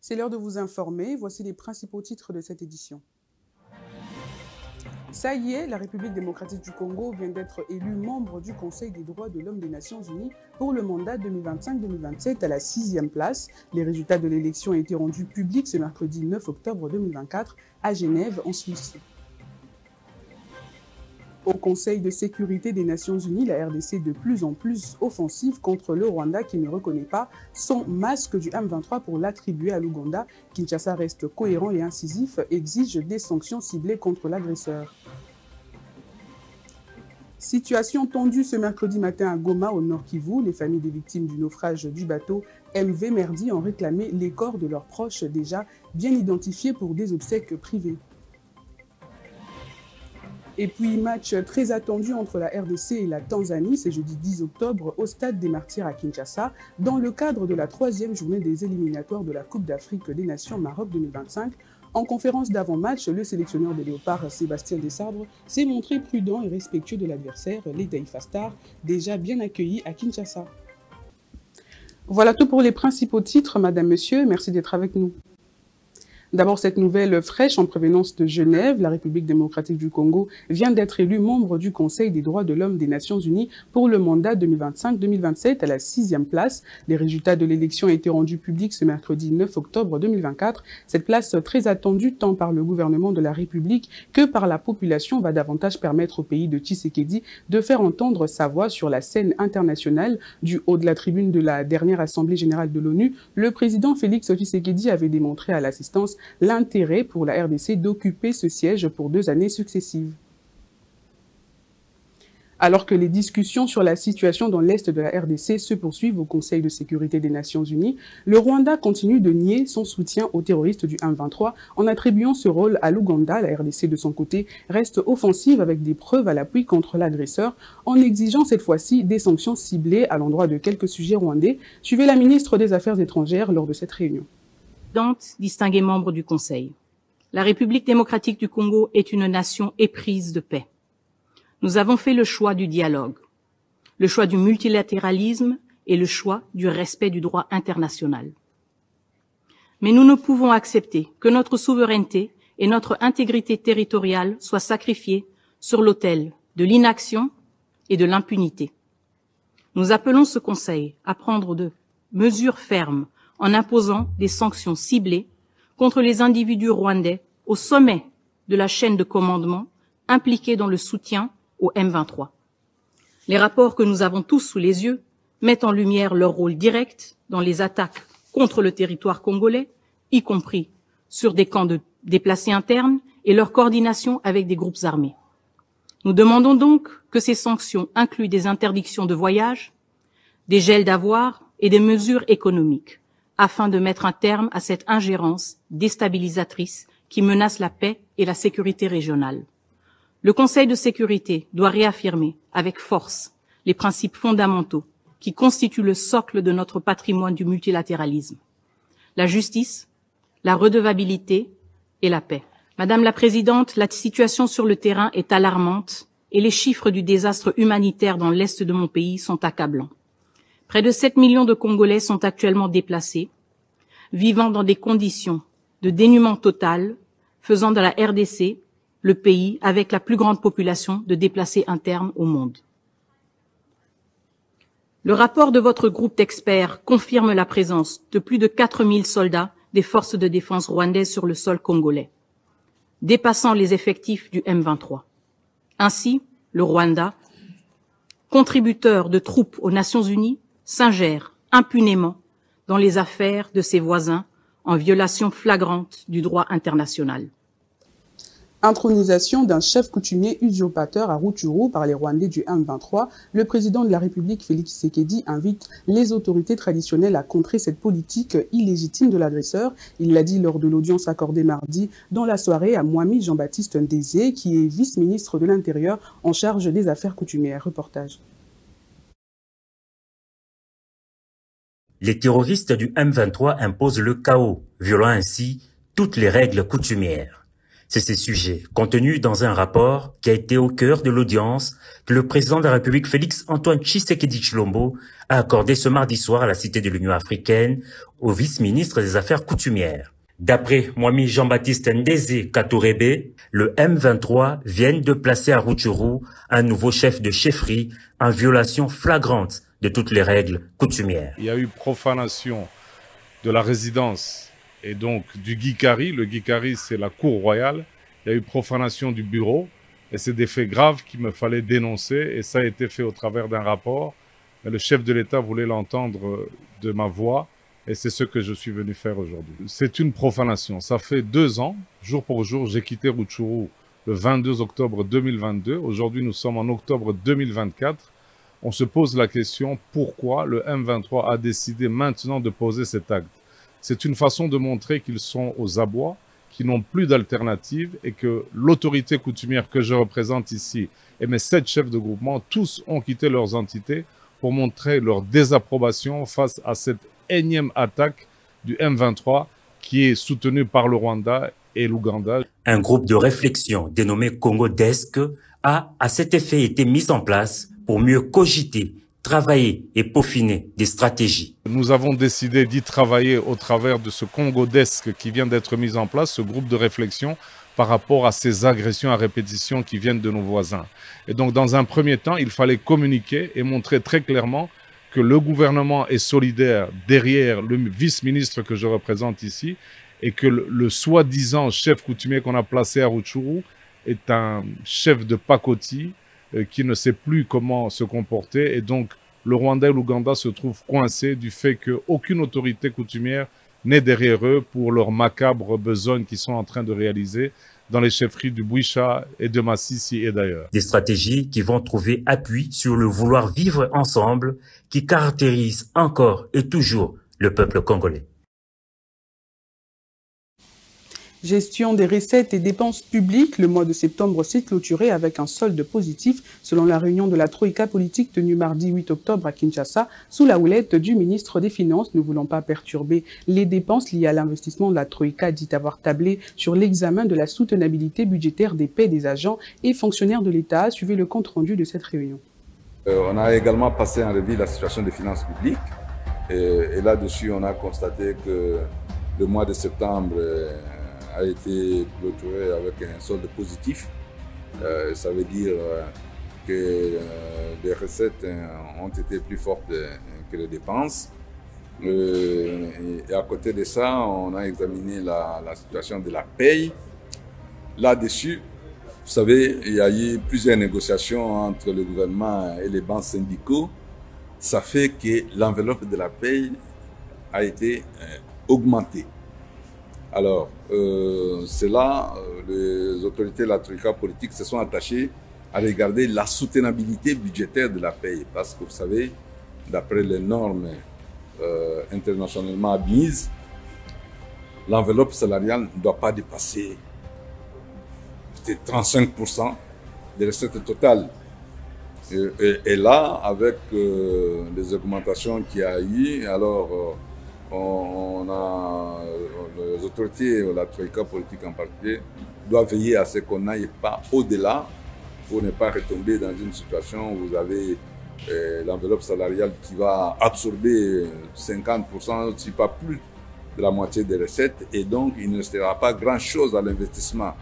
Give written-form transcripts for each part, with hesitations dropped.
C'est l'heure de vous informer. Voici les principaux titres de cette édition. Ça y est, la République démocratique du Congo vient d'être élue membre du Conseil des droits de l'homme des Nations Unies pour le mandat 2025-2027 à la 6e place. Les résultats de l'élection ont été rendus publics ce mercredi 9 octobre 2024 à Genève, en Suisse. Au Conseil de sécurité des Nations Unies, la RDC de plus en plus offensive contre le Rwanda qui ne reconnaît pas son masque du M23 pour l'attribuer à l'Ouganda. Kinshasa reste cohérent et incisif, exige des sanctions ciblées contre l'agresseur. Situation tendue ce mercredi matin à Goma, au Nord Kivu. Les familles des victimes du naufrage du bateau MV Merdi ont réclamé les corps de leurs proches déjà bien identifiés pour des obsèques privées. Et puis, match très attendu entre la RDC et la Tanzanie, c'est jeudi 10 octobre au Stade des Martyrs à Kinshasa, dans le cadre de la 3e journée des éliminatoires de la Coupe d'Afrique des Nations Maroc 2025. En conférence d'avant-match, le sélectionneur des Léopards, Sébastien Desarbres, s'est montré prudent et respectueux de l'adversaire, les Taifa Stars, déjà bien accueillis à Kinshasa. Voilà tout pour les principaux titres, Madame, Monsieur. Merci d'être avec nous. D'abord, cette nouvelle fraîche en provenance de Genève, la République démocratique du Congo vient d'être élue membre du Conseil des droits de l'homme des Nations Unies pour le mandat 2025-2027 à la 6e place. Les résultats de l'élection ont été rendus publics ce mercredi 9 octobre 2024. Cette place très attendue tant par le gouvernement de la République que par la population va davantage permettre au pays de Tshisekedi de faire entendre sa voix sur la scène internationale. Du haut de la tribune de la dernière Assemblée générale de l'ONU, le président Félix Tshisekedi avait démontré à l'assistance l'intérêt pour la RDC d'occuper ce siège pour 2 années successives. Alors que les discussions sur la situation dans l'Est de la RDC se poursuivent au Conseil de sécurité des Nations Unies, le Rwanda continue de nier son soutien aux terroristes du M23 en attribuant ce rôle à l'Ouganda. La RDC, de son côté, reste offensive avec des preuves à l'appui contre l'agresseur, en exigeant cette fois-ci des sanctions ciblées à l'endroit de quelques sujets rwandais. Suivez la ministre des Affaires étrangères lors de cette réunion. Distingués membres du Conseil. La République démocratique du Congo est une nation éprise de paix. Nous avons fait le choix du dialogue, le choix du multilatéralisme et le choix du respect du droit international. Mais nous ne pouvons accepter que notre souveraineté et notre intégrité territoriale soient sacrifiées sur l'autel de l'inaction et de l'impunité. Nous appelons ce Conseil à prendre de mesures fermes en imposant des sanctions ciblées contre les individus rwandais au sommet de la chaîne de commandement impliqués dans le soutien au M23. Les rapports que nous avons tous sous les yeux mettent en lumière leur rôle direct dans les attaques contre le territoire congolais, y compris sur des camps de déplacés internes et leur coordination avec des groupes armés. Nous demandons donc que ces sanctions incluent des interdictions de voyage, des gels d'avoirs et des mesures économiques, afin de mettre un terme à cette ingérence déstabilisatrice qui menace la paix et la sécurité régionale. Le Conseil de sécurité doit réaffirmer avec force les principes fondamentaux qui constituent le socle de notre patrimoine du multilatéralisme: la justice, la redevabilité et la paix. Madame la Présidente, la situation sur le terrain est alarmante et les chiffres du désastre humanitaire dans l'Est de mon pays sont accablants. Près de 7 millions de Congolais sont actuellement déplacés, vivant dans des conditions de dénuement total, faisant de la RDC le pays avec la plus grande population de déplacés internes au monde. Le rapport de votre groupe d'experts confirme la présence de plus de 4000 soldats des forces de défense rwandaises sur le sol congolais, dépassant les effectifs du M23. Ainsi, le Rwanda, contributeur de troupes aux Nations Unies, s'ingère impunément dans les affaires de ses voisins en violation flagrante du droit international. Intronisation d'un chef coutumier usurpateur à Rutshuru par les Rwandais du M23, le président de la République, Félix Tshisekedi, invite les autorités traditionnelles à contrer cette politique illégitime de l'agresseur. Il l'a dit lors de l'audience accordée mardi dans la soirée à Mwami Jean-Baptiste Ndézé, qui est vice-ministre de l'Intérieur en charge des affaires coutumières. Reportage. Les terroristes du M23 imposent le chaos, violant ainsi toutes les règles coutumières. C'est ces sujets contenus dans un rapport qui a été au cœur de l'audience que le président de la République Félix-Antoine Tshisekedi Tshilombo a accordé ce mardi soir à la Cité de l'Union africaine au vice-ministre des Affaires coutumières. D'après Mwami Jean-Baptiste Ndézé Katourébé, le M23 vient de placer à Rutshuru un nouveau chef de chefferie en violation flagrante de toutes les règles coutumières. Il y a eu profanation de la résidence et donc du Gikari. Le Gikari, c'est la cour royale. Il y a eu profanation du bureau et c'est des faits graves qu'il me fallait dénoncer et ça a été fait au travers d'un rapport. Mais le chef de l'État voulait l'entendre de ma voix et c'est ce que je suis venu faire aujourd'hui. C'est une profanation. Ça fait 2 ans, jour pour jour, j'ai quitté Rutshuru le 22 octobre 2022. Aujourd'hui, nous sommes en octobre 2024. On se pose la question pourquoi le M23 a décidé maintenant de poser cet acte. C'est une façon de montrer qu'ils sont aux abois, qu'ils n'ont plus d'alternative et que l'autorité coutumière que je représente ici et mes 7 chefs de groupement, tous ont quitté leurs entités pour montrer leur désapprobation face à cette énième attaque du M23 qui est soutenue par le Rwanda et l'Ouganda. Un groupe de réflexion dénommé Congo Desk a à cet effet été mis en place pour mieux cogiter, travailler et peaufiner des stratégies. Nous avons décidé d'y travailler au travers de ce Congo Desk qui vient d'être mis en place, ce groupe de réflexion par rapport à ces agressions à répétition qui viennent de nos voisins. Et donc dans un premier temps, il fallait communiquer et montrer très clairement que le gouvernement est solidaire derrière le vice-ministre que je représente ici et que le soi-disant chef coutumier qu'on a placé à Rutshuru est un chef de pacotille qui ne sait plus comment se comporter. Et donc, le Rwanda et l'Ouganda se trouvent coincés du fait qu'aucune autorité coutumière n'est derrière eux pour leurs macabres besognes qu'ils sont en train de réaliser dans les chefferies du Bouicha et de Massissi et d'ailleurs. Des stratégies qui vont trouver appui sur le vouloir vivre ensemble qui caractérise encore et toujours le peuple congolais. Gestion des recettes et dépenses publiques, le mois de septembre s'est clôturé avec un solde positif selon la réunion de la Troïka politique tenue mardi 8 octobre à Kinshasa sous la houlette du ministre des Finances. Ne voulant pas perturber les dépenses liées à l'investissement, la Troïka dit avoir tablé sur l'examen de la soutenabilité budgétaire des paies des agents et fonctionnaires de l'État. Suivez le compte-rendu de cette réunion. On a également passé en revue la situation des finances publiques et là-dessus on a constaté que le mois de septembre a été clôturé avec un solde positif. Ça veut dire que les recettes ont été plus fortes que les dépenses. Et à côté de ça, on a examiné la situation de la paye. Là-dessus, vous savez, il y a eu plusieurs négociations entre le gouvernement et les banques syndicaux. Ça fait que l'enveloppe de la paye a été augmentée. Alors, c'est là, les autorités de la Troïka politique se sont attachées à regarder la soutenabilité budgétaire de la paye. Parce que vous savez, d'après les normes internationalement admises, l'enveloppe salariale ne doit pas dépasser 35% des recettes totales. Et là, avec les augmentations qu'il y a eu, alors les autorités, la Troïka politique en particulier, doivent veiller à ce qu'on n'aille pas au-delà pour ne pas retomber dans une situation où vous avez l'enveloppe salariale qui va absorber 50%, si pas plus, de la moitié des recettes, et donc il ne restera pas grand-chose à l'investissement.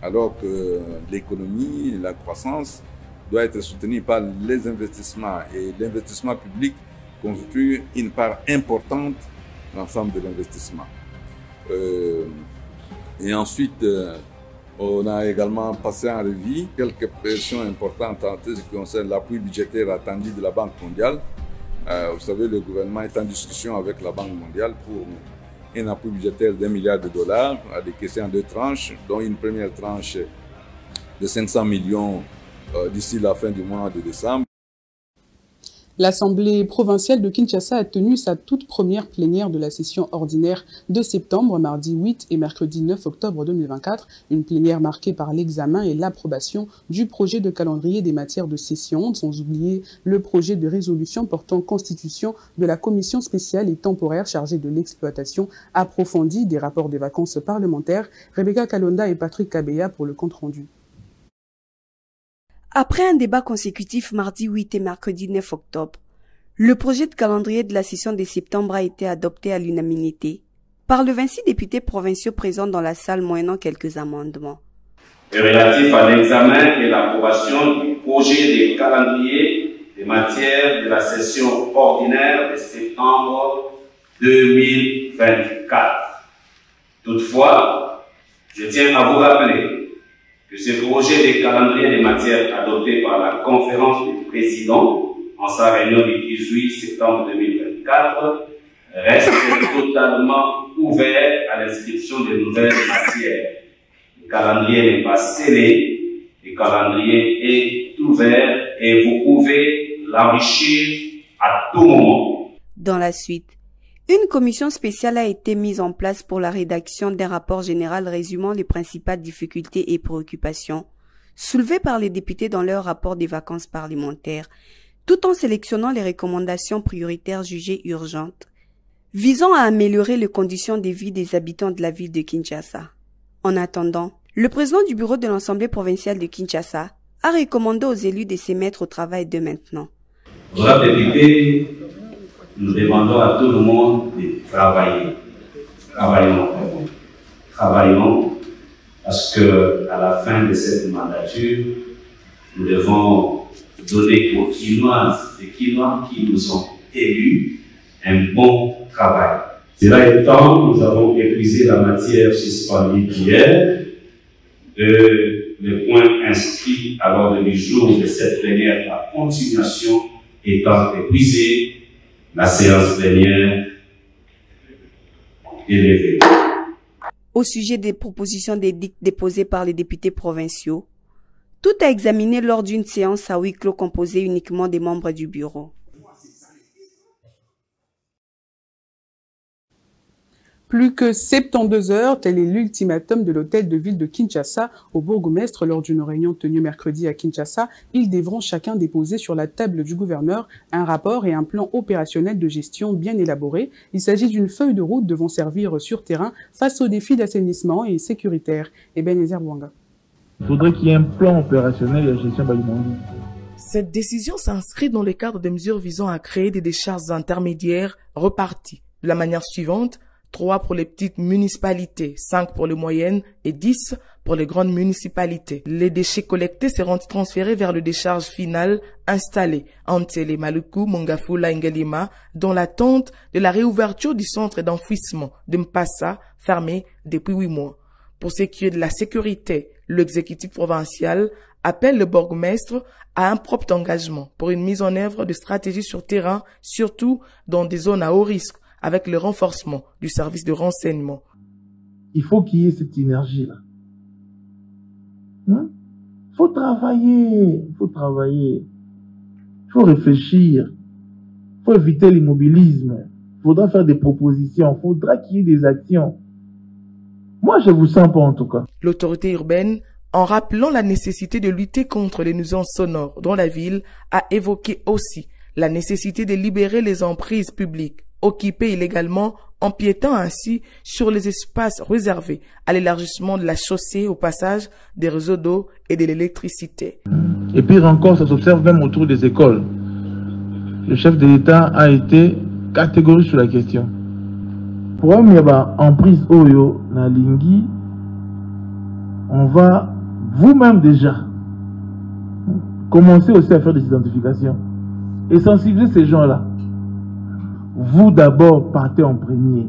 Alors que l'économie, la croissance doit être soutenue par les investissements, et l'investissement public constitue une part importante de l'ensemble de l'investissement. Et ensuite, on a également passé en revue quelques pressions importantes en ce qui concerne l'appui budgétaire attendu de la Banque mondiale. Vous savez, le gouvernement est en discussion avec la Banque mondiale pour un appui budgétaire d'$1 milliard à décaisser en 2 tranches, dont une première tranche de 500 millions d'ici la fin du mois de décembre. L'Assemblée provinciale de Kinshasa a tenu sa toute première plénière de la session ordinaire de septembre, mardi 8 et mercredi 9 octobre 2024. Une plénière marquée par l'examen et l'approbation du projet de calendrier des matières de session, sans oublier le projet de résolution portant constitution de la commission spéciale et temporaire chargée de l'exploitation approfondie des rapports des vacances parlementaires. Rebecca Kalonda et Patrick Kabeya pour le compte-rendu. Après un débat consécutif mardi 8 et mercredi 9 octobre, le projet de calendrier de la session de septembre a été adopté à l'unanimité par le 26 députés provinciaux présents dans la salle moyennant quelques amendements. Relatif à l'examen et l'approbation du projet de calendrier des matières de la session ordinaire de septembre 2024. Toutefois, je tiens à vous rappeler que ce projet de calendrier des matières adopté par la conférence des présidents en sa réunion du 18 septembre 2024 reste totalement ouvert à l'inscription de nouvelles matières. Le calendrier n'est pas scellé, le calendrier est ouvert et vous pouvez l'enrichir à tout moment. Dans la suite, une commission spéciale a été mise en place pour la rédaction d'un rapport général résumant les principales difficultés et préoccupations soulevées par les députés dans leur rapport des vacances parlementaires, tout en sélectionnant les recommandations prioritaires jugées urgentes, visant à améliorer les conditions de vie des habitants de la ville de Kinshasa. En attendant, le président du bureau de l'Assemblée provinciale de Kinshasa a recommandé aux élus de se mettre au travail dès maintenant. Honorables députés, nous demandons à tout le monde de travailler. Travaillons, parce que à la fin de cette mandature, nous devons donner aux Kinoises et Kinois qui nous ont élus un bon travail. Cela étant, nous avons épuisé la matière suspendue d'hier. Le point inscrit à l'ordre du jour de cette plénière, la continuation étant épuisé, la séance plénière est levée. Au sujet des propositions d'édicts déposées par les députés provinciaux, tout a examiné lors d'une séance à huis clos composée uniquement des membres du bureau. Plus que 72 heures, tel est l'ultimatum de l'hôtel de ville de Kinshasa au bourgmestre lors d'une réunion tenue mercredi à Kinshasa. Ils devront chacun déposer sur la table du gouverneur un rapport et un plan opérationnel de gestion bien élaboré. Il s'agit d'une feuille de route devant servir sur terrain face aux défis d'assainissement et sécuritaire. Ebenezer Bwanga. Il faudrait qu'il y ait un plan opérationnel de gestion Balimandi. Cette décision s'inscrit dans le cadre des mesures visant à créer des décharges intermédiaires reparties de la manière suivante: 3 pour les petites municipalités, 5 pour les moyennes et 10 pour les grandes municipalités. Les déchets collectés seront transférés vers le décharge final installé en Ntele, Maluku, Mongafula, Ngelima, dans l'attente de la réouverture du centre d'enfouissement de Mpassa, fermé depuis 8 mois. Pour ce qui est de la sécurité, l'exécutif provincial appelle le bourgmestre à un propre engagement pour une mise en œuvre de stratégies sur terrain, surtout dans des zones à haut risque, avec le renforcement du service de renseignement. Il faut qu'il y ait cette énergie-là. Il faut travailler, il faut réfléchir, il faut éviter l'immobilisme, il faudra faire des propositions, il faudra qu'il y ait des actions. Moi, je vous sens pas en tout cas. L'autorité urbaine, en rappelant la nécessité de lutter contre les nuisances sonores dans la ville, a évoqué aussi la nécessité de libérer les emprises publiques occupées illégalement, empiétant ainsi sur les espaces réservés à l'élargissement de la chaussée au passage des réseaux d'eau et de l'électricité. Et pire encore, ça s'observe même autour des écoles. Le chef de l'État a été catégorique sur la question. Pour un emprise Oyo, Nalingi, on va vous-même déjà commencer aussi à faire des identifications et sensibiliser ces gens-là. Vous d'abord partez en premier.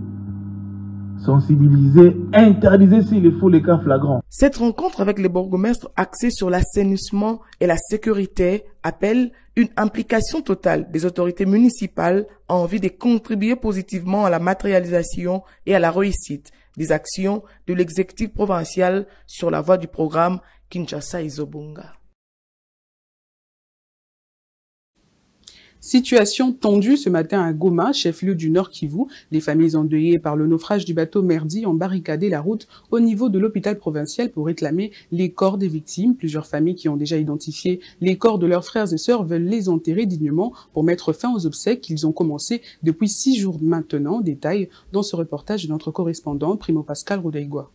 Sensibiliser, interdisez s'il le faut les cas flagrants. Cette rencontre avec les bourgmestres axée sur l'assainissement et la sécurité appelle une implication totale des autorités municipales en vue de contribuer positivement à la matérialisation et à la réussite des actions de l'exécutif provincial sur la voie du programme Kinshasa Izobunga. Situation tendue ce matin à Goma, chef-lieu du Nord Kivu. Les familles endeuillées par le naufrage du bateau Merdi ont barricadé la route au niveau de l'hôpital provincial pour réclamer les corps des victimes. Plusieurs familles qui ont déjà identifié les corps de leurs frères et sœurs veulent les enterrer dignement pour mettre fin aux obsèques qu'ils ont commencé depuis 6 jours maintenant. Détail dans ce reportage de notre correspondant Primo Pascal Rodaigua.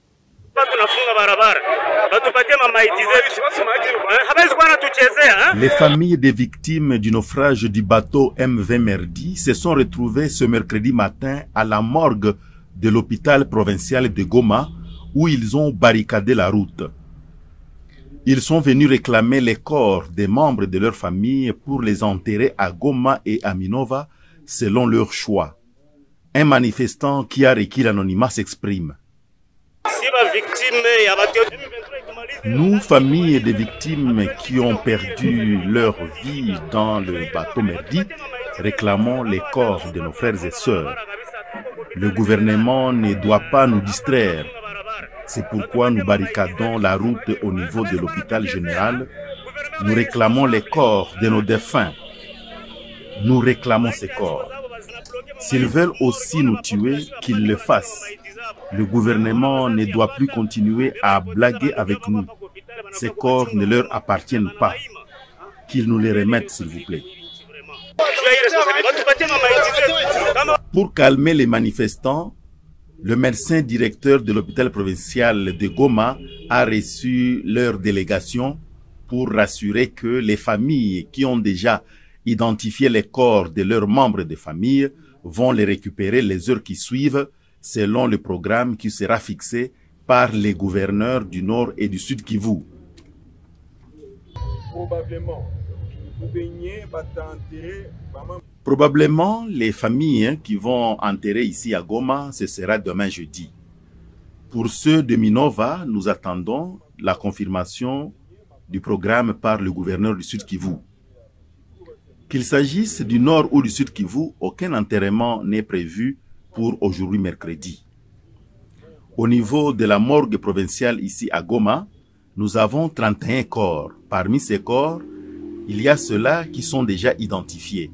Les familles des victimes du naufrage du bateau MV Merdi se sont retrouvées ce mercredi matin à la morgue de l'hôpital provincial de Goma où ils ont barricadé la route. Ils sont venus réclamer les corps des membres de leur famille pour les enterrer à Goma et à Minova selon leur choix. Un manifestant qui a requis l'anonymat s'exprime. Nous, familles des victimes qui ont perdu leur vie dans le bateau Merdi, réclamons les corps de nos frères et sœurs. Le gouvernement ne doit pas nous distraire. C'est pourquoi nous barricadons la route au niveau de l'hôpital général. Nous réclamons les corps de nos défunts. Nous réclamons ces corps. S'ils veulent aussi nous tuer, qu'ils le fassent. Le gouvernement ne doit plus continuer à blaguer avec nous. Ces corps ne leur appartiennent pas. Qu'ils nous les remettent, s'il vous plaît. Pour calmer les manifestants, le médecin directeur de l'hôpital provincial de Goma a reçu leur délégation pour rassurer que les familles qui ont déjà identifié les corps de leurs membres de famille vont les récupérer les heures qui suivent selon le programme qui sera fixé par les gouverneurs du Nord et du Sud Kivu. Probablement, les familles qui vont enterrer ici à Goma, ce sera demain jeudi. Pour ceux de Minova, nous attendons la confirmation du programme par le gouverneur du Sud Kivu. Qu'il s'agisse du Nord ou du Sud Kivu, aucun enterrement n'est prévu pour aujourd'hui mercredi. Au niveau de la morgue provinciale ici à Goma, nous avons 31 corps. Parmi ces corps, il y a ceux-là qui sont déjà identifiés.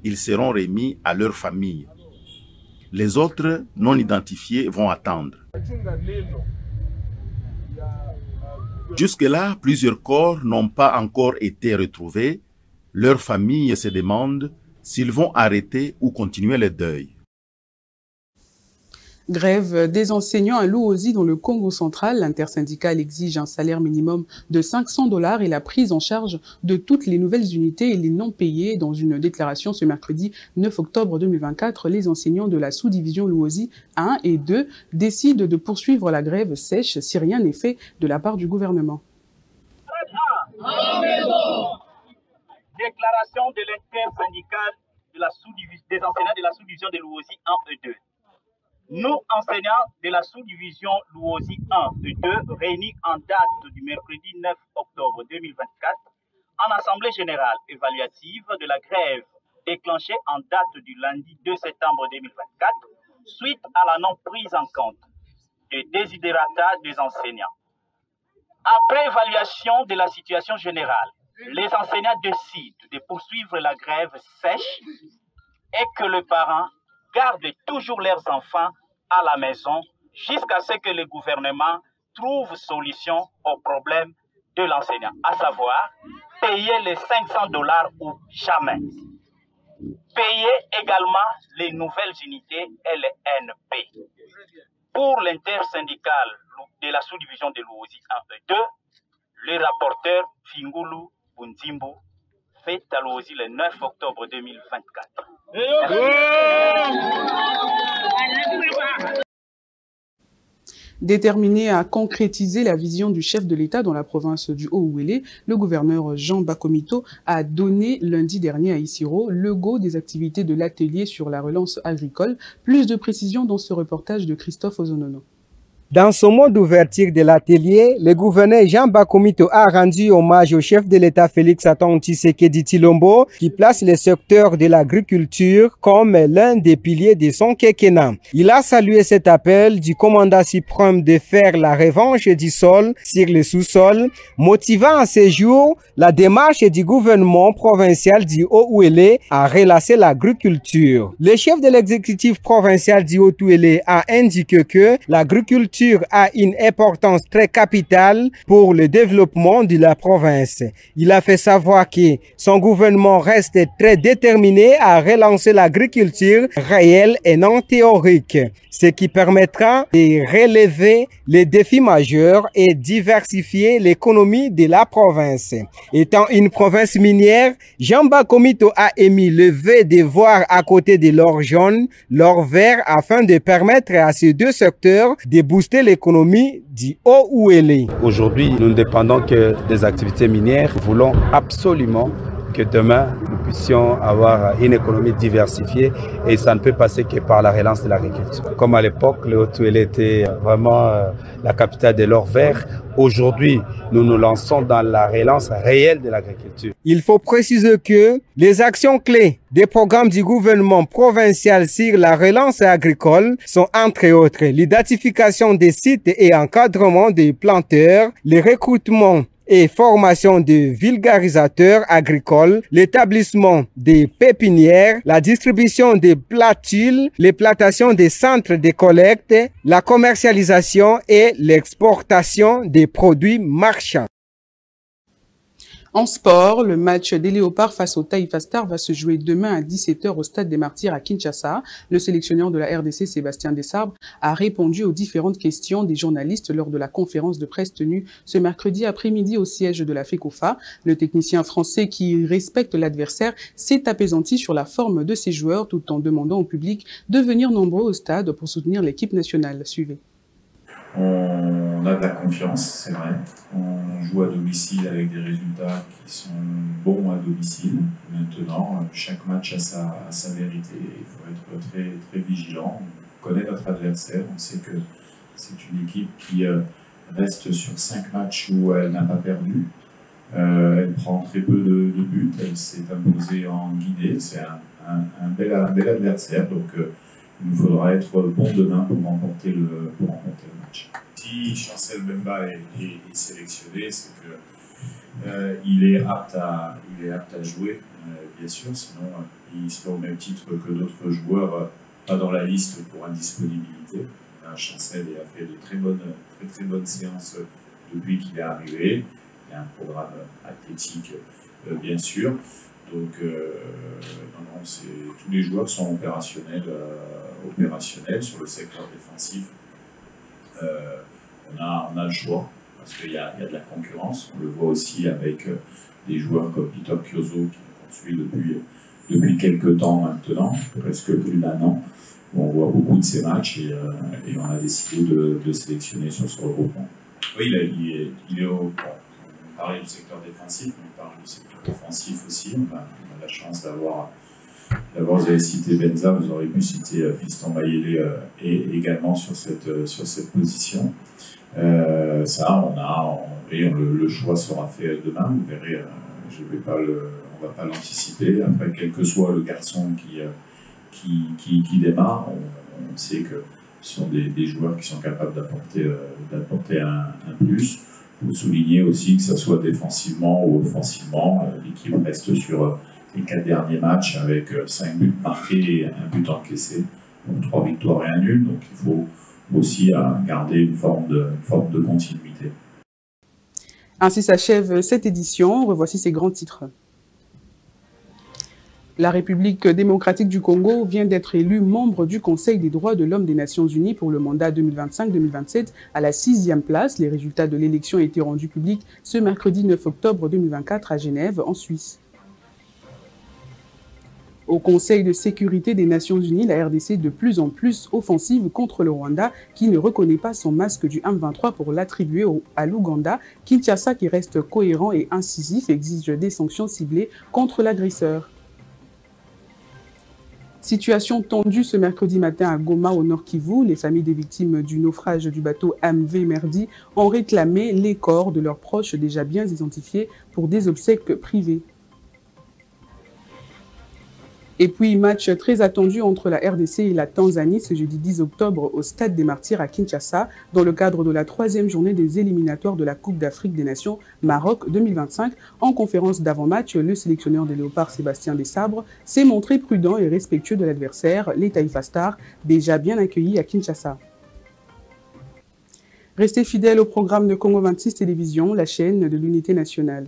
Ils seront remis à leur famille. Les autres non identifiés vont attendre. Jusque-là, plusieurs corps n'ont pas encore été retrouvés. Leurs familles se demandent s'ils vont arrêter ou continuer le deuil. Grève des enseignants à Luozi dans le Congo central. L'intersyndicale exige un salaire minimum de $500 et la prise en charge de toutes les nouvelles unités et les non payés. Dans une déclaration ce mercredi 9 octobre 2024, les enseignants de la sous-division Luozi 1 et 2 décident de poursuivre la grève sèche si rien n'est fait de la part du gouvernement. Déclaration de l'intersyndicale des enseignants de la sous-division de Luozi 1 et 2. Nous, enseignants de la sous-division Luozi 1 et 2, réunis en date du mercredi 9 octobre 2024, en assemblée générale évaluative de la grève déclenchée en date du lundi 2 septembre 2024, suite à la non-prise en compte des desiderata des enseignants. Après évaluation de la situation générale, les enseignants décident de poursuivre la grève sèche et que les parents gardent toujours leurs enfants à la maison jusqu'à ce que le gouvernement trouve solution au problème de l'enseignant, à savoir payer les $500 ou jamais. Payer également les nouvelles unités et les NP. Pour l'intersyndicale de la sous-division de Luozi 1 et 2, le rapporteur Fingulu Bunzimbo fait à Luozi le 9 octobre 2024. Déterminé à concrétiser la vision du chef de l'État dans la province du Haut-Uélé, le gouverneur Jean Bakomito a donné lundi dernier à Isiro le go des activités de l'atelier sur la relance agricole. Plus de précisions dans ce reportage de Christophe Ozonono. Dans son mot d'ouverture de l'atelier, le gouverneur Jean Bakomito a rendu hommage au chef de l'État Félix-Antoine Tshisekedi Tshilombo qui place le secteur de l'agriculture comme l'un des piliers de son quinquennat. Il a salué cet appel du commandant suprême de faire la revanche du sol sur le sous-sol, motivant à ce jour la démarche du gouvernement provincial du Haut-Ouélé à relancer l'agriculture. Le chef de l'exécutif provincial du Haut-Ouélé a indiqué que l'agriculture a une importance très capitale pour le développement de la province. Il a fait savoir que son gouvernement reste très déterminé à relancer l'agriculture réelle et non théorique, ce qui permettra de relever les défis majeurs et diversifier l'économie de la province. Étant une province minière, Jean Bakomito a émis le vœu de voir à côté de l'or jaune, l'or vert afin de permettre à ces deux secteurs de booster l'économie du Haut-Ouélé. Aujourd'hui, nous ne dépendons que des activités minières. Nous voulons absolument que demain, nous puissions avoir une économie diversifiée et ça ne peut passer que par la relance de l'agriculture. Comme à l'époque, le Haut-Ouélé était vraiment la capitale de l'or vert. Aujourd'hui, nous nous lançons dans la relance réelle de l'agriculture. Il faut préciser que les actions clés des programmes du gouvernement provincial sur la relance agricole sont entre autres l'identification des sites et encadrement des planteurs, le recrutement et formation de vulgarisateurs agricoles, l'établissement des pépinières, la distribution des platules, les plantations des centres de collecte, la commercialisation et l'exportation des produits marchands. En sport, le match des Léopards face au Taifa Stars va se jouer demain à 17h au Stade des Martyrs à Kinshasa. Le sélectionneur de la RDC, Sébastien Desabre, a répondu aux différentes questions des journalistes lors de la conférence de presse tenue ce mercredi après-midi au siège de la FECOFA. Le technicien français qui respecte l'adversaire s'est apaisanti sur la forme de ses joueurs tout en demandant au public de venir nombreux au stade pour soutenir l'équipe nationale. Suivez. On a de la confiance, c'est vrai. On joue à domicile avec des résultats qui sont bons à domicile. Maintenant, chaque match a sa vérité. Il faut être très, très vigilant. On connaît notre adversaire. On sait que c'est une équipe qui reste sur 5 matchs où elle n'a pas perdu. Elle prend très peu de buts. Elle s'est imposée en Guinée. C'est un bel adversaire. Donc, il nous faudra être bon demain pour remporter le match. Si Chancel Bemba est sélectionné, c'est qu'il est apte à jouer, bien sûr, sinon il serait au même titre que d'autres joueurs pas dans la liste pour indisponibilité. Chancel a fait de très bonnes séances depuis qu'il est arrivé. Il y a un programme athlétique, bien sûr. Donc, tous les joueurs sont opérationnels sur le secteur défensif. On a le choix, parce qu'il y a de la concurrence. On le voit aussi avec des joueurs comme Peter Kyozo, qui nous poursuit depuis quelques temps maintenant, presque plus d'1 an. On voit beaucoup de ces matchs et on a décidé de sélectionner sur ce regroupement. Oui, il est au... On parlait du secteur défensif, mais on parle du secteur offensif aussi. On a la chance d'avoir, vous avez cité Benza, vous aurez pu citer Fiston Mayele également sur cette position. Le choix sera fait demain, vous verrez, on ne va pas l'anticiper. Après, quel que soit le garçon qui démarre, on sait que ce sont des joueurs qui sont capables d'apporter un plus. Il faut souligner aussi que ce soit défensivement ou offensivement, l'équipe reste sur les 4 derniers matchs avec 5 buts marqués et 1 but encaissé, donc 3 victoires et 1 nul. Donc il faut aussi garder une forme de continuité. Ainsi s'achève cette édition. Revoici ses grands titres. La République démocratique du Congo vient d'être élue membre du Conseil des droits de l'homme des Nations Unies pour le mandat 2025-2027 à la 6e place. Les résultats de l'élection ont été rendus publics ce mercredi 9 octobre 2024 à Genève, en Suisse. Au Conseil de sécurité des Nations Unies, la RDC de plus en plus offensive contre le Rwanda qui ne reconnaît pas son masque du M23 pour l'attribuer à l'Ouganda. Kinshasa, qui reste cohérent et incisif, exige des sanctions ciblées contre l'agresseur. Situation tendue ce mercredi matin à Goma, au Nord Kivu. Les familles des victimes du naufrage du bateau MV Merdi ont réclamé les corps de leurs proches déjà bien identifiés pour des obsèques privées. Et puis, match très attendu entre la RDC et la Tanzanie ce jeudi 10 octobre au Stade des Martyrs à Kinshasa, dans le cadre de la 3e journée des éliminatoires de la Coupe d'Afrique des Nations Maroc 2025. En conférence d'avant-match, le sélectionneur des Léopards, Sébastien Desabre, s'est montré prudent et respectueux de l'adversaire, les Taifa Stars, déjà bien accueillis à Kinshasa. Restez fidèles au programme de Congo 26 Télévision, la chaîne de l'unité nationale.